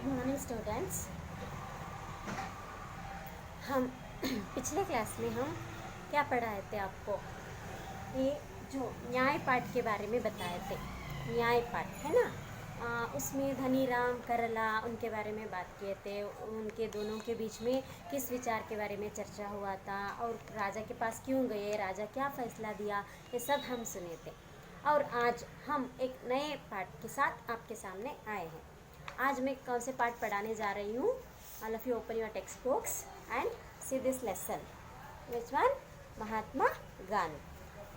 Good morning students. हम पिछले class में हम क्या पढ़ाए थे आपको? ये जो न्याय पाठ के बारे में बताए थे। न्याय पाठ है ना, उसमें धनीराम करला उनके बारे में बात किए थे। उनके दोनों के बीच में किस विचार के बारे में चर्चा हुआ था और राजा के पास क्यों गए, राजा क्या फैसला दिया, ये सब हम सुने थे। और आज हम एक नए पाठ के साथ आपके सामने आए हैं। आज मैं कौन से पाठ पढ़ाने जा रही हूँ? All of you open your text books and see this lesson. Which one? Mahatma Gandhi.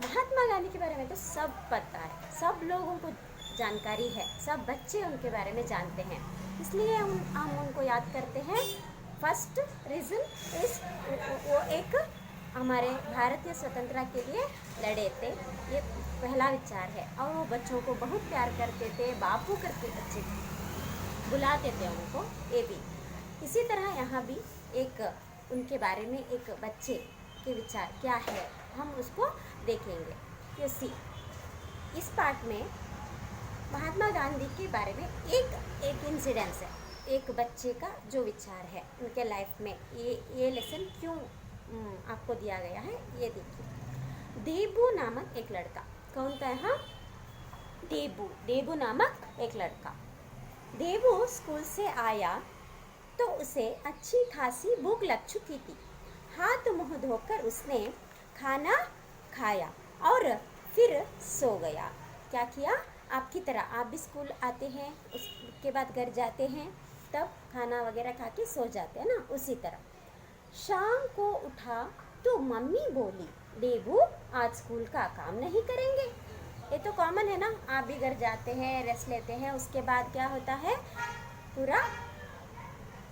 Mahatma Gandhi के बारे में तो सब पता है, सब लोगों को जानकारी है, सब बच्चे उनके बारे में जानते हैं, इसलिए हम उनको याद करते हैं। फर्स्ट रीज़न इज वो एक हमारे भारतीय स्वतंत्रता के लिए लड़े थे, ये पहला विचार है। और वो बच्चों को बहुत प्यार करते थे, बापू करके बच्चे बुलाते थे उनको, ये भी। इसी तरह यहाँ भी एक उनके बारे में एक बच्चे के विचार क्या है, हम उसको देखेंगे। यू सी, इस पाठ में महात्मा गांधी के बारे में एक इंसिडेंस है, एक बच्चे का जो विचार है उनके लाइफ में। ये लेसन क्यों आपको दिया गया है, ये देखिए। देबू नामक एक लड़का, कौन था? हाँ, देबू नामक एक लड़का। देबू स्कूल से आया तो उसे अच्छी खासी भूख लग चुकी थी। हाथ मुंह धोकर उसने खाना खाया और फिर सो गया। क्या किया? आपकी तरह आप भी स्कूल आते हैं, उसके बाद घर जाते हैं, तब खाना वगैरह खा के सो जाते हैं ना, उसी तरह। शाम को उठा तो मम्मी बोली, देबू आज स्कूल का काम नहीं करेंगे? ये तो कॉमन है ना, आप भी घर जाते हैं, रेस्ट लेते हैं, उसके बाद क्या होता है, पूरा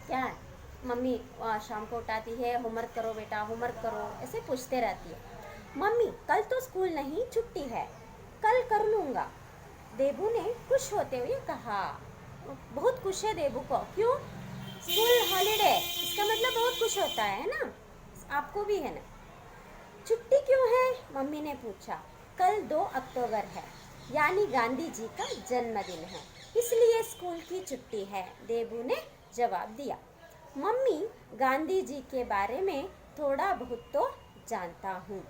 क्या है, मम्मी शाम को उठाती है, होमवर्क करो बेटा, होमवर्क करो, ऐसे पूछते रहती है। मम्मी कल तो स्कूल नहीं, छुट्टी है, कल कर लूँगा। देबू ने खुश होते हुए कहा। बहुत खुश है देबू को, क्यों? स्कूल हॉलीडे, इसका मतलब बहुत खुश होता है ना, आपको भी है ना। छुट्टी क्यों है? मम्मी ने पूछा। कल 2 अक्टूबर है, यानी गांधी जी का जन्मदिन है, इसलिए स्कूल की छुट्टी है, देबू ने जवाब दिया। मम्मी, गांधी जी के बारे में थोड़ा बहुत तो जानता हूँ,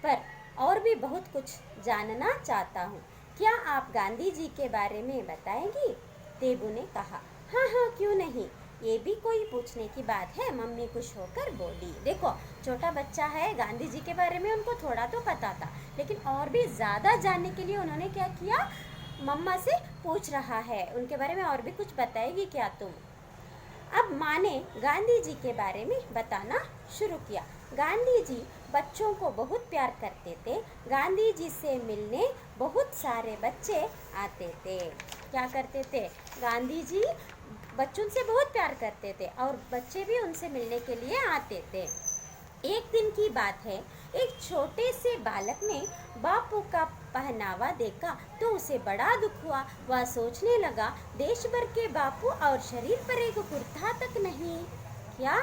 पर और भी बहुत कुछ जानना चाहता हूँ। क्या आप गांधी जी के बारे में बताएंगी? देबू ने कहा। हाँ हाँ, क्यों नहीं, ये भी कोई पूछने की बात है, मम्मी खुश होकर बोली। देखो, छोटा बच्चा है, गांधी जी के बारे में उनको थोड़ा तो पता था, लेकिन और भी ज़्यादा जानने के लिए उन्होंने क्या किया, मम्मा से पूछ रहा है, उनके बारे में और भी कुछ बताएगी क्या तुम? अब माँ ने गांधी जी के बारे में बताना शुरू किया। गांधी जी बच्चों को बहुत प्यार करते थे, गांधी जी से मिलने बहुत सारे बच्चे आते थे। क्या करते थे? गांधी जी बच्चों से बहुत प्यार करते थे और बच्चे भी उनसे मिलने के लिए आते थे। एक दिन की बात है, एक छोटे से बालक ने बापू का पहनावा देखा तो उसे बड़ा दुख हुआ। वह सोचने लगा, देश भर के बापू और शरीर पर एक कुर्ता तक नहीं। क्या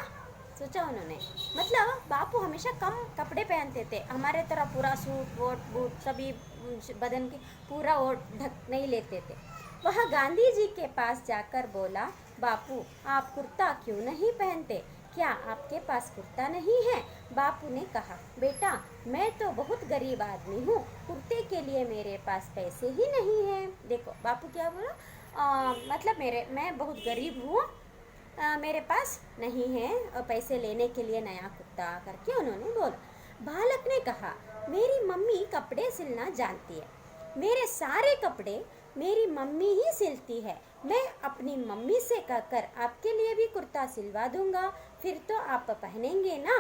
सोचा उन्होंने? मतलब बापू हमेशा कम कपड़े पहनते थे, हमारे तरह पूरा सूट वोट बूट सभी बदन के पूरा वो ढक नहीं लेते थे। वह गांधी जी के पास जाकर बोला, बापू आप कुर्ता क्यों नहीं पहनते? क्या आपके पास कुर्ता नहीं है? बापू ने कहा, बेटा मैं तो बहुत गरीब आदमी हूँ, कुर्ते के लिए मेरे पास पैसे ही नहीं हैं। देखो बापू क्या बोला, मतलब मैं बहुत गरीब हूँ, मेरे पास नहीं है पैसे लेने के लिए नया कुर्ता, करके उन्होंने बोला। बालक ने कहा, मेरी मम्मी कपड़े सिलना जानती है, मेरे सारे कपड़े मेरी मम्मी ही सिलती है, मैं अपनी मम्मी से कहकर आपके लिए भी कुर्ता सिलवा दूंगा, फिर तो आप पहनेंगे ना?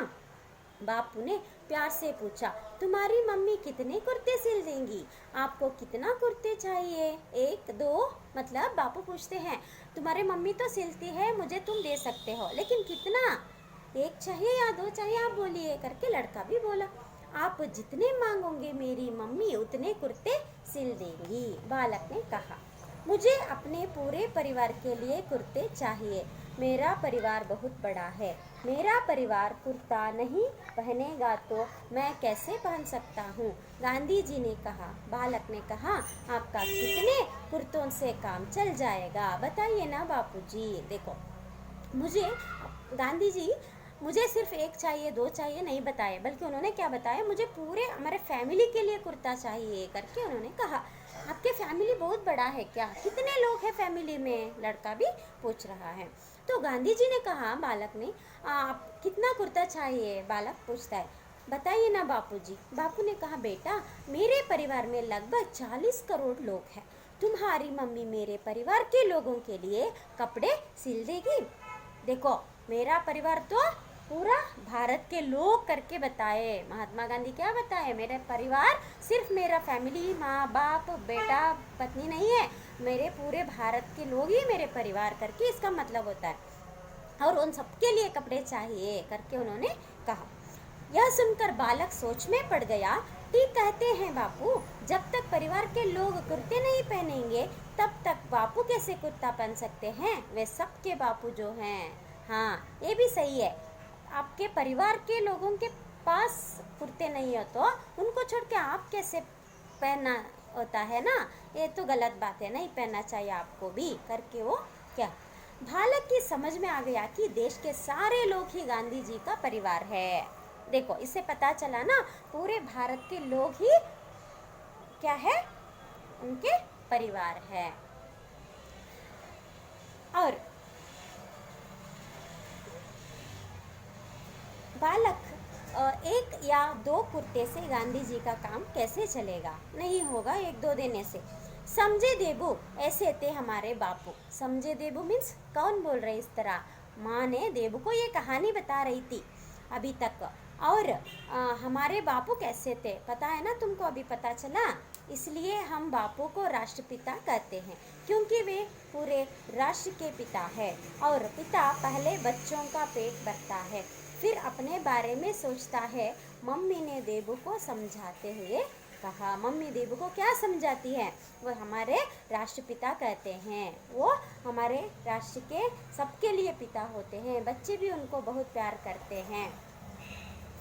बापू ने प्यार से पूछा, तुम्हारी मम्मी कितने कुर्ते सिल देंगी? आपको कितना कुर्ते चाहिए? 1 2? मतलब बापू पूछते हैं, तुम्हारी मम्मी तो सिलती है, मुझे तुम दे सकते हो, लेकिन कितना? 1 चाहिए या 2 चाहिए, आप बोलिए, करके लड़का भी बोला। आप जितने मांगोगे मेरी मम्मी उतने कुर्ते सिल देंगी। बालक ने कहा, मुझे अपने पूरे परिवार के लिए कुर्ते चाहिए, मेरा परिवार बहुत बड़ा है, मेरा परिवार कुर्ता नहीं पहनेगा तो मैं कैसे पहन सकता हूँ। गांधी जी ने कहा। बालक ने कहा, आपका कितने कुर्तों से काम चल जाएगा, बताइए ना बापूजी। देखो, मुझे गांधी जी मुझे सिर्फ एक चाहिए, दो चाहिए नहीं बताए, बल्कि उन्होंने क्या बताया, मुझे पूरे हमारे फैमिली के लिए कुर्ता चाहिए करके उन्होंने कहा। आपके फैमिली बहुत बड़ा है क्या, कितने लोग हैं फैमिली में, लड़का भी पूछ रहा है। तो गांधी जी ने कहा, बालक ने, आप कितना कुर्ता चाहिए, बालक पूछता है, बताइए ना बापूजी। बापू ने कहा, बेटा मेरे परिवार में लगभग 40 करोड़ लोग हैं, तुम्हारी मम्मी मेरे परिवार के लोगों के लिए कपड़े सिल देगी। देखो, मेरा परिवार तो पूरा भारत के लोग करके बताए। महात्मा गांधी क्या बताए, मेरा परिवार सिर्फ मेरा फैमिली, माँ बाप बेटा पत्नी नहीं है, मेरे पूरे भारत के लोग ही मेरे परिवार करके इसका मतलब होता है, और उन सबके लिए कपड़े चाहिए करके उन्होंने कहा। यह सुनकर बालक सोच में पड़ गया। ठीक कहते हैं बापू, जब तक परिवार के लोग कुर्ते नहीं पहनेंगे तब तक बापू कैसे कुर्ता पहन सकते हैं, वे सबके बापू जो हैं। हाँ, ये भी सही है, आपके परिवार के लोगों के पास कुर्ते नहीं हो तो उनको छोड़ के आप कैसे पहनना होता है ना, ये तो गलत बात है, नहीं पहनना चाहिए आपको भी करके वो क्या, बालक की समझ में आ गया कि देश के सारे लोग ही गांधी जी का परिवार है। देखो, इससे पता चला ना, पूरे भारत के लोग ही क्या है, उनके परिवार है। और बालक एक या दो कुर्ते से गांधी जी का काम कैसे चलेगा, नहीं होगा एक दो देने से। समझे देबू, ऐसे थे हमारे बापू। समझे देबू मीन्स कौन बोल रहे इस तरह, माँ ने देबू को ये कहानी बता रही थी अभी तक। और हमारे बापू कैसे थे पता है ना तुमको, अभी पता चला। इसलिए हम बापू को राष्ट्रपिता कहते हैं, क्योंकि वे पूरे राष्ट्र के पिता है। और पिता पहले बच्चों का पेट भरता है, फिर अपने बारे में सोचता है। मम्मी ने देबू को समझाते हुए कहा, मम्मी देबू को क्या समझाती है, वो हमारे राष्ट्रपिता कहते हैं, वो हमारे राष्ट्र के सबके लिए पिता होते हैं, बच्चे भी उनको बहुत प्यार करते हैं।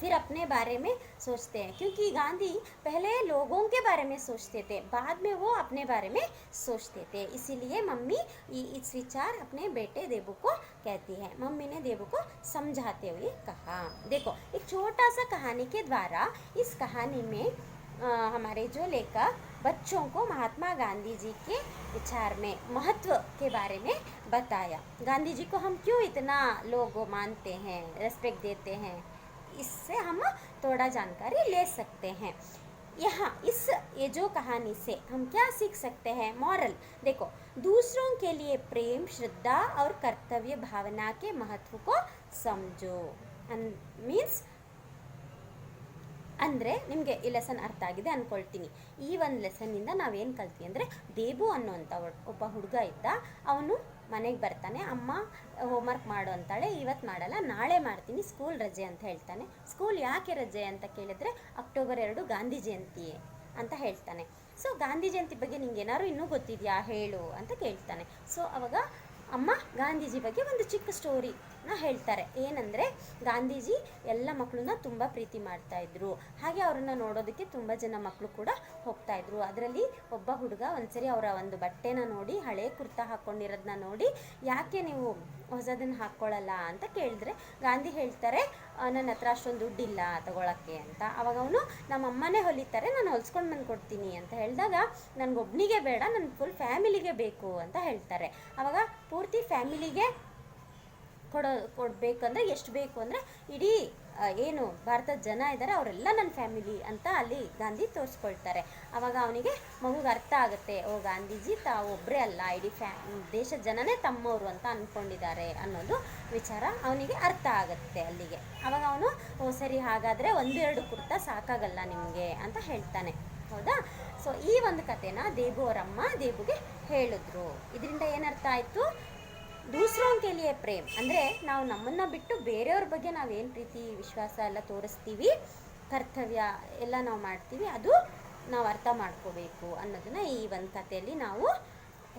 फिर अपने बारे में सोचते हैं, क्योंकि गांधी पहले लोगों के बारे में सोचते थे, बाद में वो अपने बारे में सोचते थे, इसीलिए मम्मी इस विचार अपने बेटे देबू को कहती है। मम्मी ने देबू को समझाते हुए कहा। देखो, एक छोटा सा कहानी के द्वारा इस कहानी में हमारे जो लेखक बच्चों को महात्मा गांधी जी के विचार में महत्व के बारे में बताया। गांधी जी को हम क्यों इतना लोग मानते हैं, रेस्पेक्ट देते हैं, इससे हम थोड़ा जानकारी ले सकते हैं। यहाँ ये जो कहानी से हम क्या सीख सकते हैं, मॉरल देखो, दूसरों के लिए प्रेम, श्रद्धा और कर्तव्य भावना के महत्व को समझो। मीन्स ಅಂದರೆ ನಿಮಗೆ ಈ ಲೆಸನ್ ಅರ್ಥ ಆಗಿದೆ ಅಂದ್ಕೊಳ್ತೀನಿ। ಈ ಒಂದು ಲೆಸನ್ನಿಂದ ನಾವೇನು ಕಲ್ತ್ವಿ ಅಂದರೆ, ದೇಬು ಅನ್ನುವಂಥ ಒಬ್ಬ ಹುಡುಗ ಇದ್ದ, ಅವನು ಮನೆಗೆ ಬರ್ತಾನೆ, ಅಮ್ಮ ಹೋಮ್ವರ್ಕ್ ಮಾಡು ಅಂತಾಳೆ, ಇವತ್ತು ಮಾಡಲ್ಲ ನಾಳೆ ಮಾಡ್ತೀನಿ, ಸ್ಕೂಲ್ ರಜೆ ಅಂತ ಹೇಳ್ತಾನೆ। ಸ್ಕೂಲ್ ಯಾಕೆ ರಜೆ ಅಂತ ಕೇಳಿದ್ರೆ, ಅಕ್ಟೋಬರ್ 2 ಗಾಂಧಿ ಜಯಂತಿ ಅಂತ ಹೇಳ್ತಾನೆ। ಸೊ ಗಾಂಧಿ ಜಯಂತಿ ಬಗ್ಗೆ ನಿಂಗೆ ಏನಾದ್ರು ಇನ್ನೂ ಗೊತ್ತಿದೆಯಾ ಹೇಳು ಅಂತ ಕೇಳ್ತಾನೆ। ಸೊ ಅವಾಗ ಅಮ್ಮ ಗಾಂಧೀಜಿ ಬಗ್ಗೆ ಒಂದು ಚಿಕ್ಕ ಸ್ಟೋರಿನ ಹೇಳ್ತಾರೆ, ಏನಂದರೆ ಗಾಂಧೀಜಿ ಎಲ್ಲ ಮಕ್ಕಳನ್ನ ತುಂಬ ಪ್ರೀತಿ ಮಾಡ್ತಾಯಿದ್ರು, ಹಾಗೆ ಅವ್ರನ್ನ ನೋಡೋದಕ್ಕೆ ತುಂಬ ಜನ ಮಕ್ಕಳು ಕೂಡ ಹೋಗ್ತಾಯಿದ್ರು। ಅದರಲ್ಲಿ ಒಬ್ಬ ಹುಡುಗ ಒಂದ್ಸರಿ ಅವರ ಒಂದು ಬಟ್ಟೆನ ನೋಡಿ, ಹಳೆ ಕುರ್ತಾ ಹಾಕ್ಕೊಂಡಿರೋದನ್ನ ನೋಡಿ, ಯಾಕೆ ನೀವು ಹೊಸದನ್ನು ಹಾಕ್ಕೊಳ್ಳಲ್ಲ ಅಂತ ಕೇಳಿದ್ರೆ, ಗಾಂಧಿ ಹೇಳ್ತಾರೆ, ನನ್ನ ಹತ್ರ ಅಷ್ಟೊಂದು ದುಡ್ಡಿಲ್ಲ ತಗೊಳಕ್ಕೆ ಅಂತ। ಅವಾಗ ಅವನು, ನಮ್ಮ ಅಮ್ಮನೇ ಹೊಲಿತಾರೆ, ನಾನು ಹೊಲ್ಸ್ಕೊಂಡು ಬಂದು ಕೊಡ್ತೀನಿ ಅಂತ ಹೇಳಿದಾಗ, ನನಗೊಬ್ಬನಿಗೆ ಬೇಡ, ನನ್ನ ಫುಲ್ ಫ್ಯಾಮಿಲಿಗೆ ಬೇಕು ಅಂತ ಹೇಳ್ತಾರೆ। ಅವಾಗ ಪೂರ್ತಿ ಫ್ಯಾಮಿಲಿಗೆ ಕೊಡಬೇಕಂದ್ರೆ ಎಷ್ಟು ಬೇಕು ಅಂದರೆ, ಇಡೀ ಏನು ಭಾರತದ ಜನ ಇದ್ದಾರೆ ಅವರೆಲ್ಲ ನನ್ನ ಫ್ಯಾಮಿಲಿ ಅಂತ ಅಲ್ಲಿ ಗಾಂಧಿ ತೋರಿಸ್ಕೊಳ್ತಾರೆ। ಆವಾಗ ಅವನಿಗೆ ಮಗುಗೆ ಅರ್ಥ ಆಗುತ್ತೆ, ಓ ಗಾಂಧೀಜಿ ಒಬ್ಬರೇ ಅಲ್ಲ, ಇಡೀ ದೇಶದ ಜನನೇ ತಮ್ಮವರು ಅಂತ ಅಂದ್ಕೊಂಡಿದ್ದಾರೆ ಅನ್ನೋದು ವಿಚಾರ ಅವನಿಗೆ ಅರ್ಥ ಆಗುತ್ತೆ ಅಲ್ಲಿಗೆ। ಆವಾಗ ಅವನು, ಓ ಸರಿ, ಹಾಗಾದರೆ ಒಂದೆರಡು ಕುರ್ತಾ ಸಾಕಾಗಲ್ಲ ನಿಮಗೆ ಅಂತ ಹೇಳ್ತಾನೆ, ಹೌದಾ। ಸೊ ಈ ಒಂದು ಕಥೆನ ದೇಬು ಅವರಮ್ಮ ದೇಬುಗೆ ಹೇಳಿದ್ರು। ಇದರಿಂದ ಏನರ್ಥ ಆಯಿತು, ದೂಸರೋಂ ಕೆ ಲಿಯೆ ಪ್ರೇಮ್ ಅಂದರೆ ನಾವು ನಮ್ಮನ್ನು ಬಿಟ್ಟು ಬೇರೆಯವ್ರ ಬಗ್ಗೆ ನಾವೇನು ಪ್ರೀತಿ ವಿಶ್ವಾಸ ಎಲ್ಲ ತೋರಿಸ್ತೀವಿ, ಕರ್ತವ್ಯ ಎಲ್ಲ ನಾವು ಮಾಡ್ತೀವಿ, ಅದು ನಾವು ಅರ್ಥ ಮಾಡ್ಕೋಬೇಕು ಅನ್ನೋದನ್ನು ಈ ಒಂದು ಕಥೆಯಲ್ಲಿ ನಾವು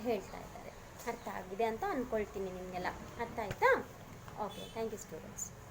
ಹೇಳ್ತಾ ಇದ್ದಾರೆ। ಅರ್ಥ ಆಗಿದೆ ಅಂತ ಅಂದ್ಕೊಳ್ತೀನಿ. ನಿಮಗೆಲ್ಲ ಅರ್ಥ ಆಯಿತಾ? Okay, thank you students.